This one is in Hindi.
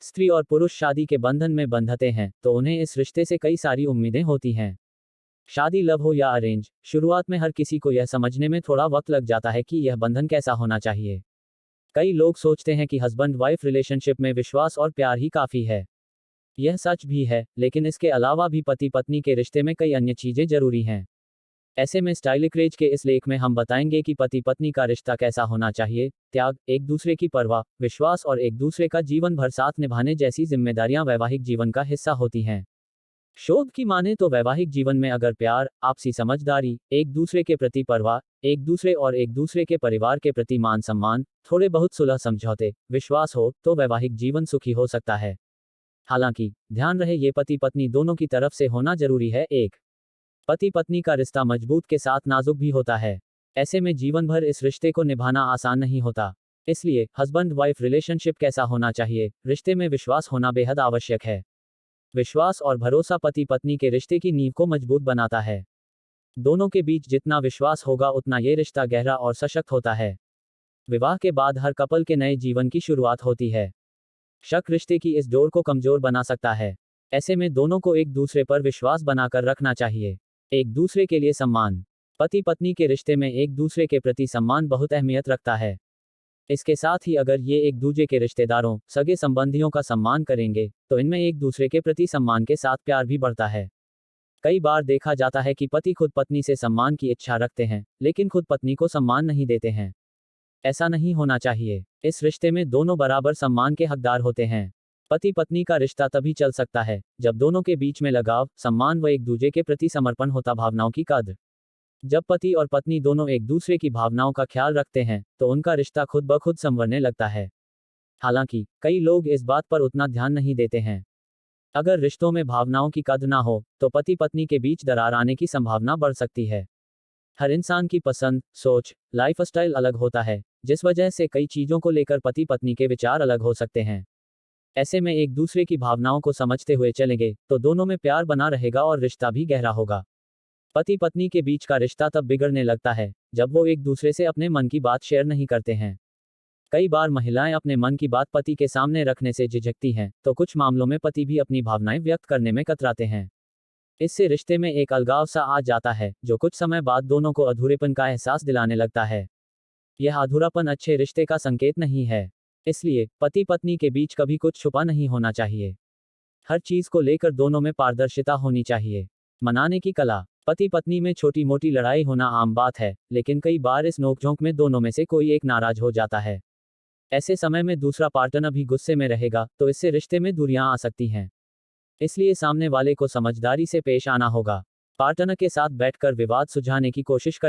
स्त्री और पुरुष शादी के बंधन में बंधते हैं तो उन्हें इस रिश्ते से कई सारी उम्मीदें होती हैं। शादी लव हो या अरेंज, शुरुआत में हर किसी को यह समझने में थोड़ा वक्त लग जाता है कि यह बंधन कैसा होना चाहिए। कई लोग सोचते हैं कि हस्बैंड वाइफ रिलेशनशिप में विश्वास और प्यार ही काफी है। यह सच भी है, लेकिन इसके अलावा भी पति पत्नी के रिश्ते में कई अन्य चीजें जरूरी हैं। ऐसे में स्टाइलिक्रेज के इस लेख में हम बताएंगे कि पति पत्नी का रिश्ता कैसा होना चाहिए। त्याग, एक दूसरे की परवाह, विश्वास और एक दूसरे का जीवन भर साथ निभाने जैसी जिम्मेदारियां वैवाहिक जीवन का हिस्सा होती हैं। शोध की माने तो वैवाहिक जीवन में अगर प्यार, आपसी समझदारी, एक दूसरे के प्रति परवाह, एक दूसरे और एक दूसरे के परिवार के प्रति मान सम्मान, थोड़े बहुत सुलह समझौते, विश्वास हो तो वैवाहिक जीवन सुखी हो सकता है। हालांकि ध्यान रहे ये पति पत्नी दोनों की तरफ से होना जरूरी है। एक पति पत्नी का रिश्ता मजबूत के साथ नाजुक भी होता है। ऐसे में जीवन भर इस रिश्ते को निभाना आसान नहीं होता। इसलिए हस्बैंड वाइफ रिलेशनशिप कैसा होना चाहिए। रिश्ते में विश्वास होना बेहद आवश्यक है। विश्वास और भरोसा पति पत्नी के रिश्ते की नींव को मजबूत बनाता है। दोनों के बीच जितना विश्वास होगा उतना ये रिश्ता गहरा और सशक्त होता है। विवाह के बाद हर कपल के नए जीवन की शुरुआत होती है। शक रिश्ते की इस डोर को कमजोर बना सकता है। ऐसे में दोनों को एक दूसरे पर विश्वास बनाकर रखना चाहिए। एक दूसरे के लिए सम्मान, पति पत्नी के रिश्ते में एक दूसरे के प्रति सम्मान बहुत अहमियत रखता है। इसके साथ ही अगर ये एक दूसरे के रिश्तेदारों, सगे संबंधियों का सम्मान करेंगे तो इनमें एक दूसरे के प्रति सम्मान के साथ प्यार भी बढ़ता है। कई बार देखा जाता है कि पति खुद पत्नी से सम्मान की इच्छा रखते हैं लेकिन खुद पत्नी को सम्मान नहीं देते हैं। ऐसा नहीं होना चाहिए। इस रिश्ते में दोनों बराबर सम्मान के हकदार होते हैं। पति पत्नी का रिश्ता तभी चल सकता है जब दोनों के बीच में लगाव, सम्मान व एक दूसरे के प्रति समर्पण होता। भावनाओं की कद्र, जब पति और पत्नी दोनों एक दूसरे की भावनाओं का ख्याल रखते हैं तो उनका रिश्ता खुद ब खुद संवरने लगता है। हालांकि कई लोग इस बात पर उतना ध्यान नहीं देते हैं। अगर रिश्तों में भावनाओं की कद्र ना हो तो पति पत्नी के बीच दरार आने की संभावना बढ़ सकती है। हर इंसान की पसंद, सोच, लाइफस्टाइल अलग होता है, जिस वजह से कई चीजों को लेकर पति पत्नी के विचार अलग हो सकते हैं। ऐसे में एक दूसरे की भावनाओं को समझते हुए चलेंगे तो दोनों में प्यार बना रहेगा और रिश्ता भी गहरा होगा। पति पत्नी के बीच का रिश्ता तब बिगड़ने लगता है जब वो एक दूसरे से अपने मन की बात शेयर नहीं करते हैं। कई बार महिलाएं अपने मन की बात पति के सामने रखने से झिझकती हैं तो कुछ मामलों में पति भी अपनी भावनाएं व्यक्त करने में कतराते हैं। इससे रिश्ते में एक अलगाव सा आ जाता है जो कुछ समय बाद दोनों को अधूरेपन का एहसास दिलाने लगता है। यह अधूरापन अच्छे रिश्ते का संकेत नहीं है। इसलिए पति पत्नी के बीच कभी कुछ छुपा नहीं होना चाहिए। हर चीज को लेकर दोनों में पारदर्शिता होनी चाहिए। मनाने की कला, पति पत्नी में छोटी मोटी लड़ाई होना आम बात है, लेकिन कई बार इस नोकझोंक में दोनों में से कोई एक नाराज हो जाता है। ऐसे समय में दूसरा पार्टनर भी गुस्से में रहेगा तो इससे रिश्ते में दूरियां आ सकती हैं। इसलिए सामने वाले को समझदारी से पेश आना होगा। पार्टनर के साथ बैठकर विवाद सुलझाने की कोशिश करनी